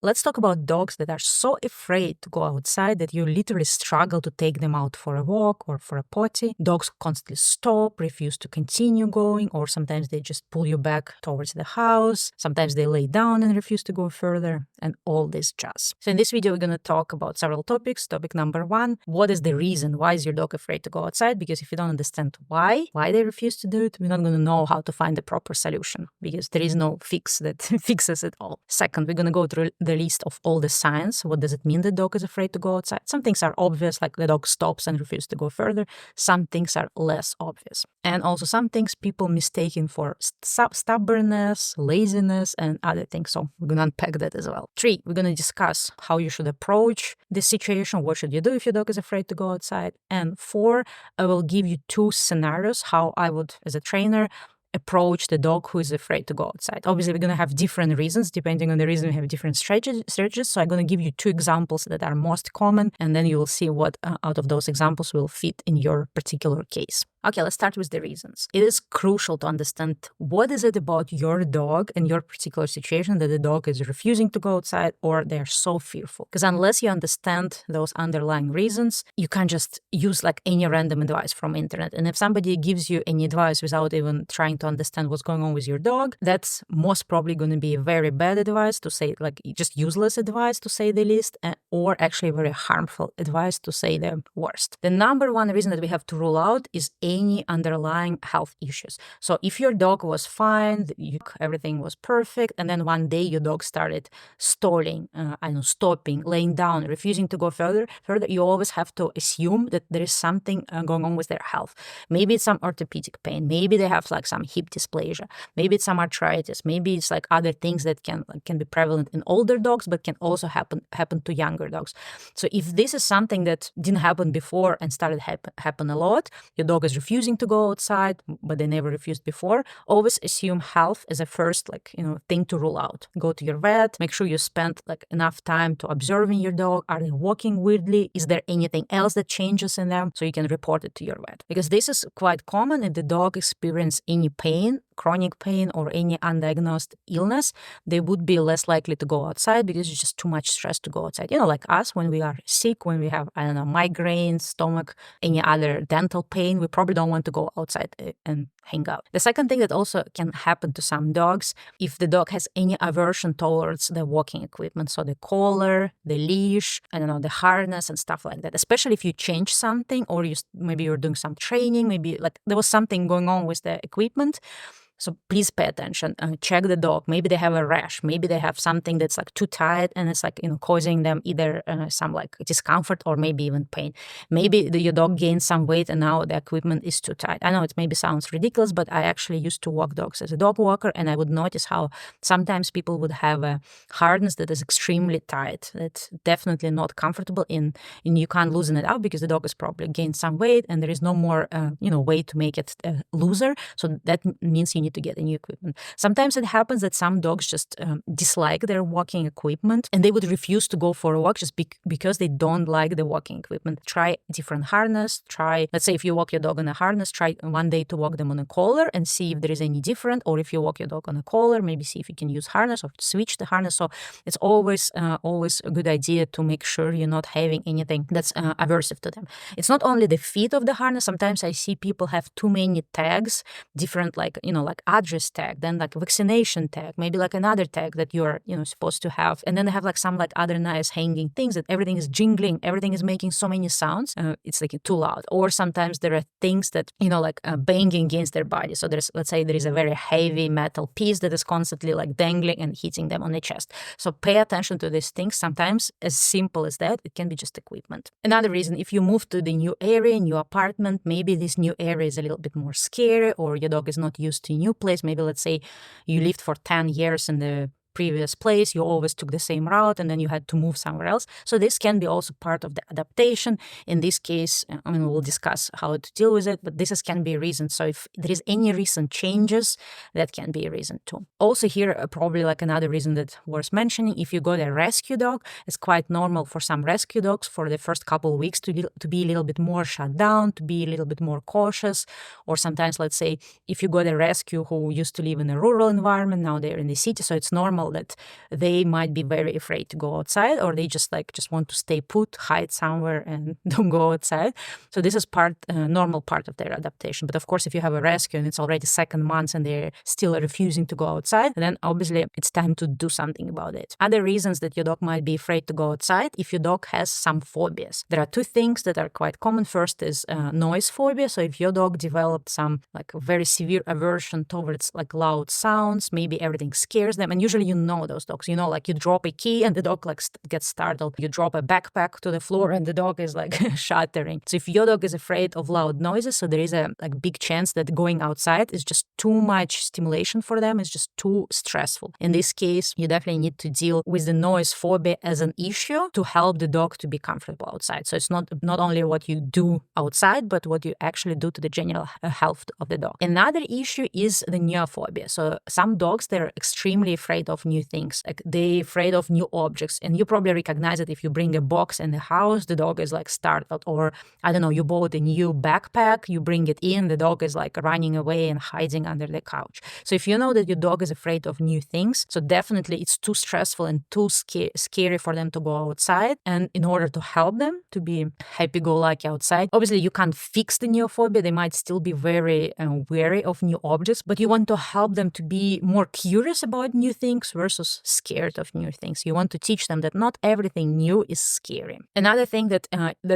Let's talk about dogs that are so afraid to go outside that you literally struggle to take them out for a walk or for a potty. Dogs constantly stop, refuse to continue going, or sometimes they just pull you back towards the house. Sometimes they lay down and refuse to go further, and all this jazz. So in this video, we're going to talk about several topics. Topic number 1, what is the reason? Why is your dog afraid to go outside? Because if you don't understand why they refuse to do it, we're not going to know how to find the proper solution, because there is no fix that fixes it all. Second, we're going to go through the list of all the signs. What does it mean the dog is afraid to go outside? Some things are obvious, like the dog stops and refuses to go further. Some things are less obvious. And also some things people mistaken for stubbornness, laziness, and other things. So we're going to unpack that as well. 3, we're going to discuss how you should approach the situation. What should you do if your dog is afraid to go outside? And 4, I will give you 2 scenarios how I would, as a trainer, approach the dog who is afraid to go outside. Obviously, we're going to have different reasons. Depending on the reason, we have different strategies. So I'm going to give you 2 examples that are most common, and then you will see what out of those examples will fit in your particular case. Okay, let's start with the reasons. It is crucial to understand what is it about your dog and your particular situation that the dog is refusing to go outside or they're so fearful. Because unless you understand those underlying reasons, you can't just use like any random advice from internet. And if somebody gives you any advice without even trying to understand what's going on with your dog, that's most probably going to be a very bad advice, to say, like, just useless advice, to say the least, or actually very harmful advice, to say the worst. The number 1 reason that we have to rule out is any underlying health issues. So if your dog was fine, everything was perfect, and then one day your dog started stalling, stopping, laying down, refusing to go further, you always have to assume that there is something going on with their health. Maybe it's some orthopedic pain, maybe they have like some hip dysplasia, maybe it's some arthritis, maybe it's like other things that can be prevalent in older dogs, but can also happen to younger dogs. So if this is something that didn't happen before and started happen a lot, your dog is refusing to go outside, but they never refused before, always assume health as a first thing to rule out. Go to your vet, make sure you spend enough time to observing your dog. Are they walking weirdly? Is there anything else that changes in them? So you can report it to your vet. Because this is quite common. If the dog experiences any pain, chronic pain, or any undiagnosed illness, they would be less likely to go outside because it's just too much stress to go outside. Like us, when we are sick, when we have, migraines, stomach, any other dental pain, we probably don't want to go outside and hang out. The second thing that also can happen to some dogs, if the dog has any aversion towards the walking equipment, so the collar, the leash, the harness and stuff like that, especially if you change something, or maybe you're doing some training, maybe there was something going on with the equipment. So please pay attention. Check the dog. Maybe they have a rash. Maybe they have something that's too tight and it's causing them either some discomfort or maybe even pain. Maybe your dog gained some weight and now the equipment is too tight. I know it maybe sounds ridiculous, but I actually used to walk dogs as a dog walker, and I would notice how sometimes people would have a harness that is extremely tight. That's definitely not comfortable, and you can't loosen it up because the dog has probably gained some weight and there is no more way to make it looser. So that means you need to get a new equipment. Sometimes it happens that some dogs just dislike their walking equipment and they would refuse to go for a walk just because they don't like the walking equipment. Try different harness. Let's say if you walk your dog on a harness, try one day to walk them on a collar and see if there is any different. Or if you walk your dog on a collar, maybe see if you can use harness or switch the harness. So it's always a good idea to make sure you're not having anything that's aversive to them. It's not only the fit of the harness. Sometimes I see people have too many tags, different like address tag, then vaccination tag, maybe another tag that you're supposed to have, and then they have some other nice hanging things that everything is jingling, everything is making so many sounds, it's too loud. Or sometimes there are things that banging against their body. So let's say there is a very heavy metal piece that is constantly dangling and hitting them on the chest. So pay attention to these things. Sometimes as simple as that, it can be just equipment. Another reason, if you move to the new area, new apartment, maybe this new area is a little bit more scary, or your dog is not used to new place. Maybe let's say you lived for 10 years in the previous place, you always took the same route and then you had to move somewhere else. So this can be also part of the adaptation. In this case, we'll discuss how to deal with it, but this can be a reason. So if there is any recent changes, that can be a reason too. Also here, probably another reason that worth mentioning, if you got a rescue dog, it's quite normal for some rescue dogs for the first couple of weeks to be a little bit more shut down, to be a little bit more cautious. Or sometimes, let's say, if you got a rescue who used to live in a rural environment, now they're in the city, so it's normal tell that they might be very afraid to go outside, or they just want to stay put, hide somewhere and don't go outside. So this is normal part of their adaptation. But of course, if you have a rescue and it's already second month and they're still refusing to go outside, then obviously it's time to do something about it. Other reasons that your dog might be afraid to go outside, if your dog has some phobias. There are two things that are quite common. First is noise phobia. So if your dog developed some very severe aversion towards loud sounds, maybe everything scares them. And usually those dogs, you drop a key and the dog gets startled. You drop a backpack to the floor and the dog is shattering. So if your dog is afraid of loud noises, so there is a big chance that going outside is just too much stimulation for them. It's just too stressful. In this case, you definitely need to deal with the noise phobia as an issue to help the dog to be comfortable outside. So it's not only what you do outside, but what you actually do to the general health of the dog. Another issue is the neophobia. So some dogs, they're extremely afraid of new things. They're afraid of new objects. And you probably recognize it if you bring a box in the house, the dog is startled. Or, I don't know, you bought a new backpack, you bring it in, the dog is running away and hiding under the couch. So if you know that your dog is afraid of new things, so definitely it's too stressful and too scary for them to go outside. And in order to help them to be happy-go-lucky outside, obviously you can't fix the neophobia. They might still be very wary of new objects, but you want to help them to be more curious about new things versus scared of new things. You want to teach them that not everything new is scary. Another thing that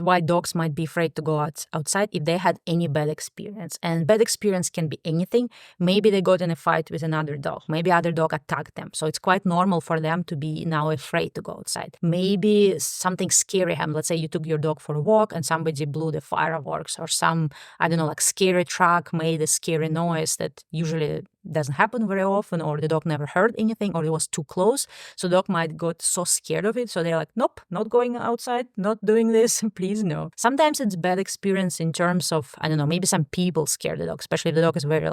why dogs might be afraid to go outside if they had any bad experience. And bad experience can be anything. Maybe they got in a fight with another dog. Maybe other dog attacked them. So it's quite normal for them to be now afraid to go outside. Maybe something scary happened. Let's say you took your dog for a walk and somebody blew the fireworks, or some, I don't know, scary truck made a scary noise that usually doesn't happen very often, or the dog never heard anything, or it was too close. So the dog might got so scared of it. So they're nope, not going outside, not doing this, please no. Sometimes it's bad experience in terms of, I don't know, maybe some people scare the dog, especially if the dog is very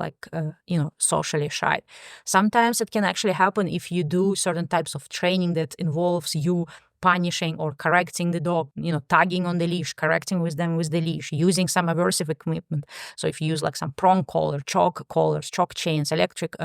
socially shy. Sometimes it can actually happen if you do certain types of training that involves you punishing or correcting the dog, tugging on the leash, correcting with them with the leash, using some aversive equipment. So if you use some prong collar, choke collars, choke chains, electric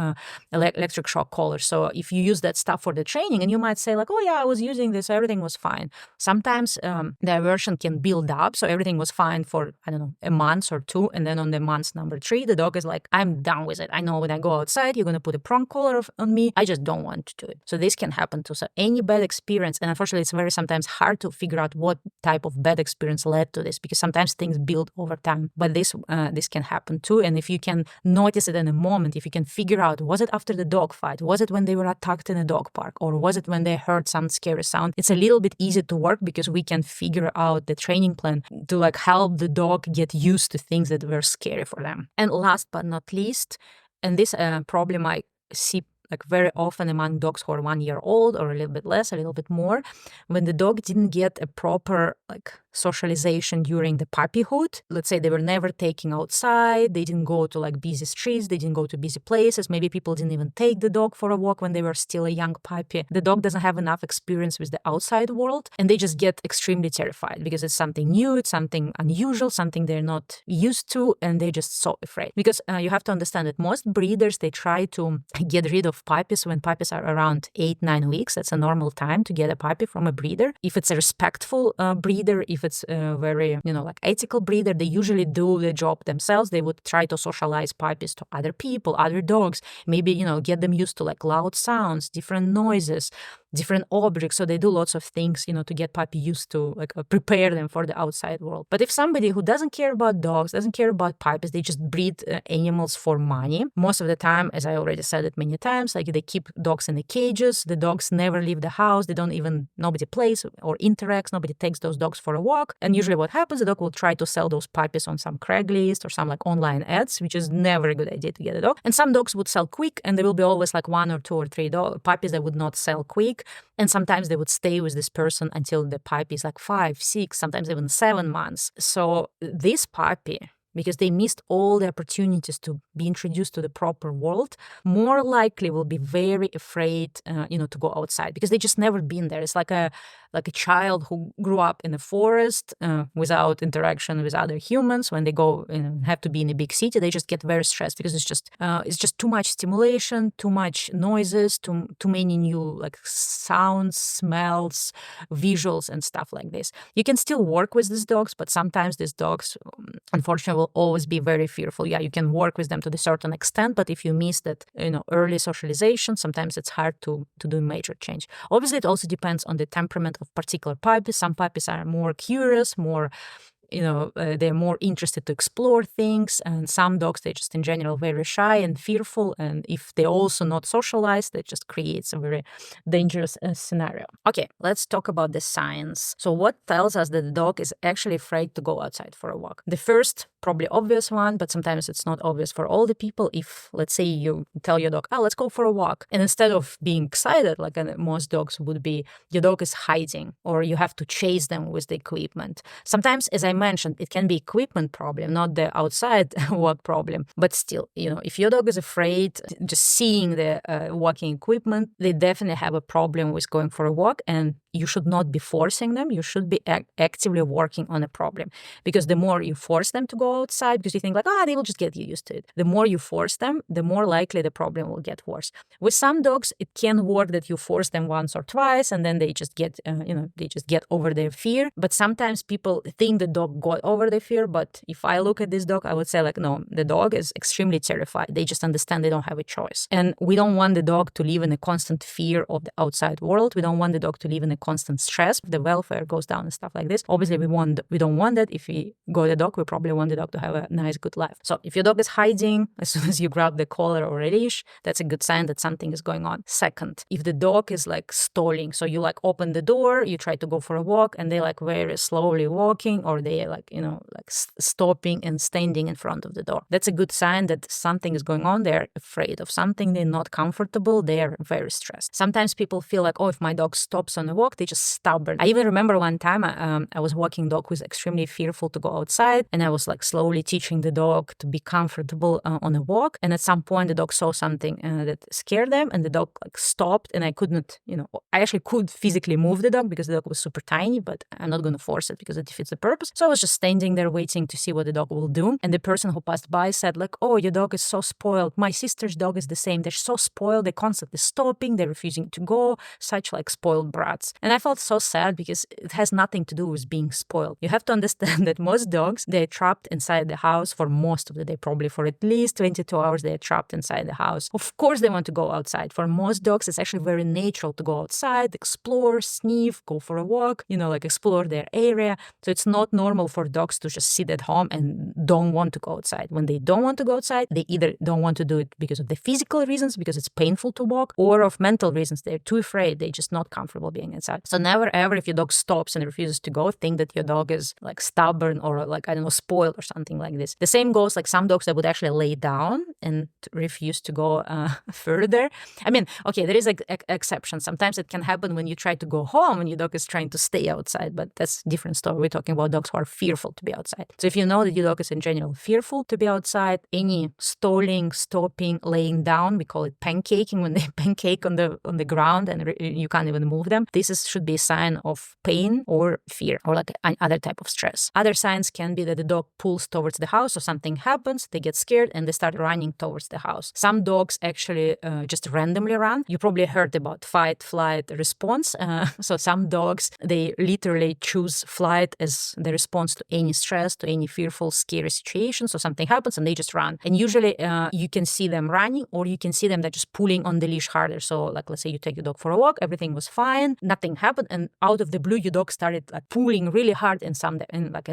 shock collars. So if you use that stuff for the training, and you might say oh yeah, I was using this, everything was fine. Sometimes the aversion can build up. So everything was fine for, I don't know, a month or two. And then on the month number 3, the dog is I'm done with it. I know when I go outside, you're going to put a prong collar on me. I just don't want to do it. So this can happen too. So any bad experience, and unfortunately, it's very sometimes hard to figure out what type of bad experience led to this, because sometimes things build over time. But this can happen too. And if you can notice it in a moment, if you can figure out, was it after the dog fight? Was it when they were attacked in a dog park? Or was it when they heard some scary sound? It's a little bit easy to work because we can figure out the training plan to help the dog get used to things that were scary for them. And last but not least, and this problem I see very often among dogs who are 1 year old or a little bit less, a little bit more, when the dog didn't get a proper socialization during the puppyhood. Let's say they were never taken outside, they didn't go to busy streets, they didn't go to busy places, maybe people didn't even take the dog for a walk when they were still a young puppy. The dog doesn't have enough experience with the outside world, and they just get extremely terrified because it's something new, it's something unusual, something they're not used to, and they're just so afraid. Because you have to understand that most breeders, they try to get rid of puppies when puppies are around 8-9 weeks. That's a normal time to get a puppy from a breeder. If it's a respectful breeder, if it's a very, ethical breeder, they usually do the job themselves. They would try to socialize puppies to other people, other dogs, maybe, get them used to loud sounds, different noises, different objects. So they do lots of things, to get puppy used to, prepare them for the outside world. But if somebody who doesn't care about dogs, doesn't care about puppies, they just breed animals for money. Most of the time, as I already said it many times, they keep dogs in the cages. The dogs never leave the house. Nobody plays or interacts. Nobody takes those dogs for a walk. And usually what happens, the dog will try to sell those puppies on some Craigslist or some online ads, which is never a good idea to get a dog. And some dogs would sell quick, and there will be always 1 or 2 or 3 puppies that would not sell quick. And sometimes they would stay with this person until the puppy is 5, 6, sometimes even 7 months. So this puppy, because they missed all the opportunities to be introduced to the proper world, more likely will be very afraid, to go outside because they just never been there. It's like a child who grew up in a forest without interaction with other humans. When they go and have to be in a big city, they just get very stressed because it's just too much stimulation, too much noises, too many new like sounds, smells, visuals, and stuff like this. You can still work with these dogs, but sometimes these dogs, unfortunately, will always be very fearful. Yeah, you can work with them to a certain extent, but if you miss that, early socialization, sometimes it's hard to do major change. Obviously, it also depends on the temperament of particular puppies. Some puppies are more curious, more they're more interested to explore things, and some dogs, they're just in general very shy and fearful, and if they're also not socialized, that just creates a very dangerous scenario. Okay, let's talk about the signs. So what tells us that the dog is actually afraid to go outside for a walk? The first, probably obvious one, but sometimes it's not obvious for all the people. If, let's say, you tell your dog, let's go for a walk, and instead of being excited like most dogs would be, your dog is hiding, or you have to chase them with the equipment. Sometimes, as I mentioned, it can be equipment problem, not the outside walk problem. But still, if your dog is afraid just seeing the walking equipment, they definitely have a problem with going for a walk, and you should not be forcing them. You should be actively working on a problem, because the more you force them to go outside, because you think like, they will just get used to it. The more you force them, the more likely the problem will get worse. With some dogs, it can work that you force them once or twice, and then they just get, they just get over their fear. But sometimes people think the dog got over the fear, but if I look at this dog, I would say like, no, the dog is extremely terrified. They just understand they don't have a choice. And we don't want the dog to live in a constant fear of the outside world. We don't want the dog to live in a constant stress. The welfare goes down and stuff like this. Obviously, we don't want that. If we got a dog, we probably want the dog to have a nice, good life. So if your dog is hiding, as soon as you grab the collar or a leash, that's a good sign that something is going on. Second, if the dog is like stalling, so you like open the door, you try to go for a walk, and they like very slowly walking, or they like, stopping and standing in front of the door. That's a good sign that something is going on. They're afraid of something. They're not comfortable. They're very stressed. Sometimes people feel like, if my dog stops on a walk, they're just stubborn. I even remember one time I was walking dog who was extremely fearful to go outside, and I was like slowly teaching the dog to be comfortable on a walk. And at some point, the dog saw something that scared them, and the dog like stopped, and I couldn't, I actually could physically move the dog because the dog was super tiny, but I'm not going to force it because it defeats the purpose. So I was just standing there waiting to see what the dog will do. And the person who passed by said like, your dog is so spoiled. My sister's dog is the same. They're so spoiled. They're constantly stopping. They're refusing to go. Such like spoiled brats. And I felt so sad because it has nothing to do with being spoiled. You have to understand that most dogs, they're trapped inside the house for most of the day, probably for at least 22 hours, they're trapped inside the house. Of course, they want to go outside. For most dogs, it's actually very natural to go outside, explore, sniff, go for a walk, like explore their area. So it's not normal for dogs to just sit at home and don't want to go outside. When they don't want to go outside, they either don't want to do it because of the physical reasons, because it's painful to walk, or of mental reasons. They're too afraid. They're just not comfortable being inside. So never ever, if your dog stops and refuses to go, think that your dog is like stubborn or like, spoiled or something like this. The same goes like some dogs that would actually lay down and refuse to go further. I mean, okay, there is an exception. Sometimes it can happen when you try to go home and your dog is trying to stay outside, but that's a different story. We're talking about dogs who are fearful to be outside. So if you know that your dog is in general fearful to be outside, any stalling, stopping, laying down, we call it pancaking, when they pancake on the ground and you can't even move them, should be a sign of pain or fear or like other type of stress. Other signs can be that the dog pulls towards the house, or something happens, they get scared and they start running towards the house. Some dogs actually just randomly run. You probably heard about fight, flight, response. So some dogs, they literally choose flight as the response to any stress, to any fearful, scary situation. So something happens and they just run. And usually you can see them running, or you can see them that just pulling on the leash harder. So like, let's say you take your dog for a walk, everything was fine, nothing happened, and out of the blue, your dog started like pulling really hard in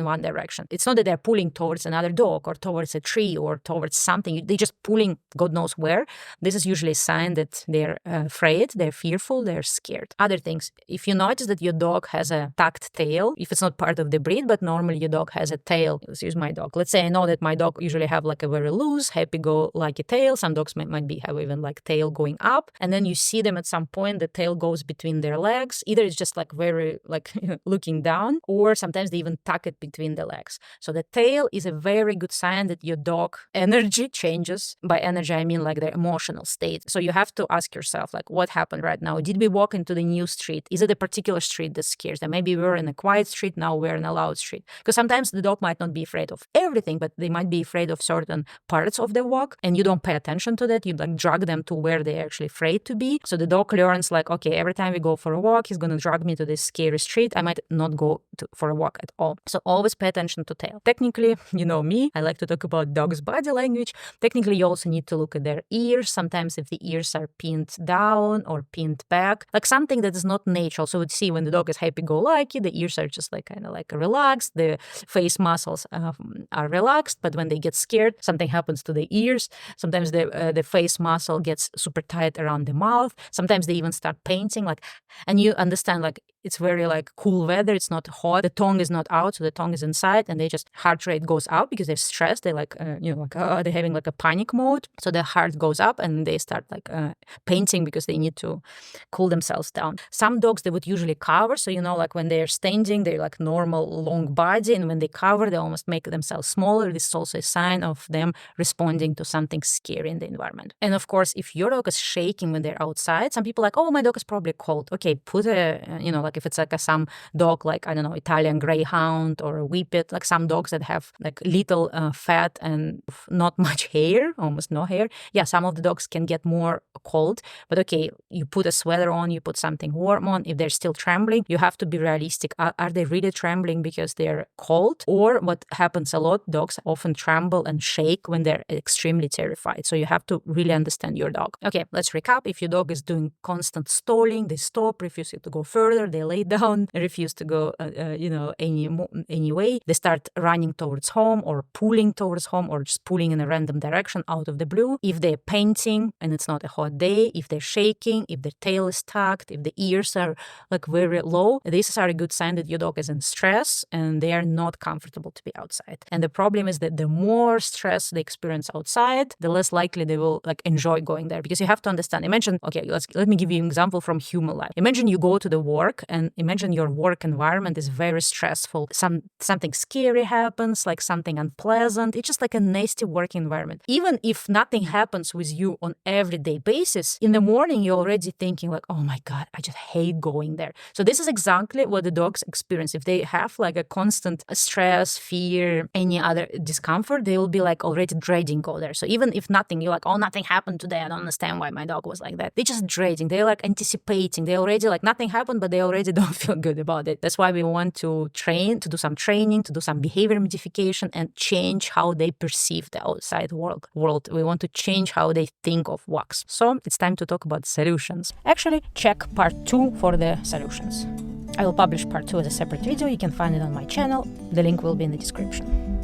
one direction. It's not that they're pulling towards another dog or towards a tree or towards something. They're just pulling God knows where. This is usually a sign that they're afraid, they're fearful, they're scared. Other things, if you notice that your dog has a tucked tail, if it's not part of the breed, but normally your dog has a tail. Let's use my dog. Let's say I know that my dog usually have like a very loose, happy-go-lucky tail. Some dogs might have even like tail going up. And then you see them at some point, the tail goes between their legs. either it's just like very like looking down, or sometimes they even tuck it between the legs. So the tail is a very good sign that your dog energy changes. By energy, I mean like their emotional state. So you have to ask yourself, like, what happened right now? Did we walk into the new street? Is it a particular street that scares them? Maybe we're in a quiet street, now we're in a loud street. Because sometimes the dog might not be afraid of everything, but they might be afraid of certain parts of the walk, and you don't pay attention to that. You like drag them to where they're actually afraid to be. So the dog learns like, okay, every time we go for a walk, he's going to drag me to this scary street. I might not go for a walk at all. So always pay attention to tail. Technically, you know me, I like to talk about dogs' body language. Technically, you also need to look at their ears. Sometimes if the ears are pinned down or pinned back, like something that is not natural. So we'd see when the dog is happy-go-lucky, the ears are just like kind of like relaxed. The face muscles are relaxed, but when they get scared, something happens to the ears. Sometimes the face muscle gets super tight around the mouth. Sometimes they even start painting, like, and you understand like it's very like cool weather. It's not hot. The tongue is not out, so the tongue is inside, and they just heart rate goes up because they're stressed. They like they're having like a panic mode, so their heart goes up and they start like painting because they need to cool themselves down. Some dogs they would usually cover, so like when they're standing, they're like normal long body, and when they cover, they almost make themselves smaller. This is also a sign of them responding to something scary in the environment. And of course, if your dog is shaking when they're outside, some people are like, oh, my dog is probably cold. Okay, put a like if it's like some dog like, I don't know, Italian Greyhound or a Whippet, like some dogs that have like little fat and not much hair, almost no hair. Yeah, some of the dogs can get more cold, but okay, you put a sweater on, you put something warm on. If they're still trembling, you have to be realistic. Are they really trembling because they're cold? Or what happens a lot, dogs often tremble and shake when they're extremely terrified. So you have to really understand your dog. Okay, let's recap. If your dog is doing constant stalling, they stop, refuse to go further, they lay down, refuse to go, any way. They start running towards home or pulling towards home or just pulling in a random direction out of the blue. If they're painting and it's not a hot day, if they're shaking, if their tail is tucked, if the ears are like very low, these are a good sign that your dog is in stress and they are not comfortable to be outside. And the problem is that the more stress they experience outside, the less likely they will like enjoy going there. Because you have to understand, imagine, okay, let me give you an example from human life. Imagine you go to the work and imagine your work environment is very stressful. Something scary happens, like something unpleasant. It's just like a nasty work environment. Even if nothing happens with you on everyday basis, in the morning you're already thinking like, oh my God, I just hate going there. So this is exactly what the dogs experience. If they have like a constant stress, fear, any other discomfort, they will be like already dreading go there. So even if nothing, you're like, oh, nothing happened today. I don't understand why my dog was like that. They're just dreading. They're like anticipating. They already like nothing happened, but they already don't feel good about it. That's why we want to do some training, to do some behavior modification and change how they perceive the outside world. We want to change how they think of walks. So it's time to talk about solutions. Actually, check part 2 for the solutions. I will publish part 2 as a separate video. You can find it on my channel. The link will be in the description.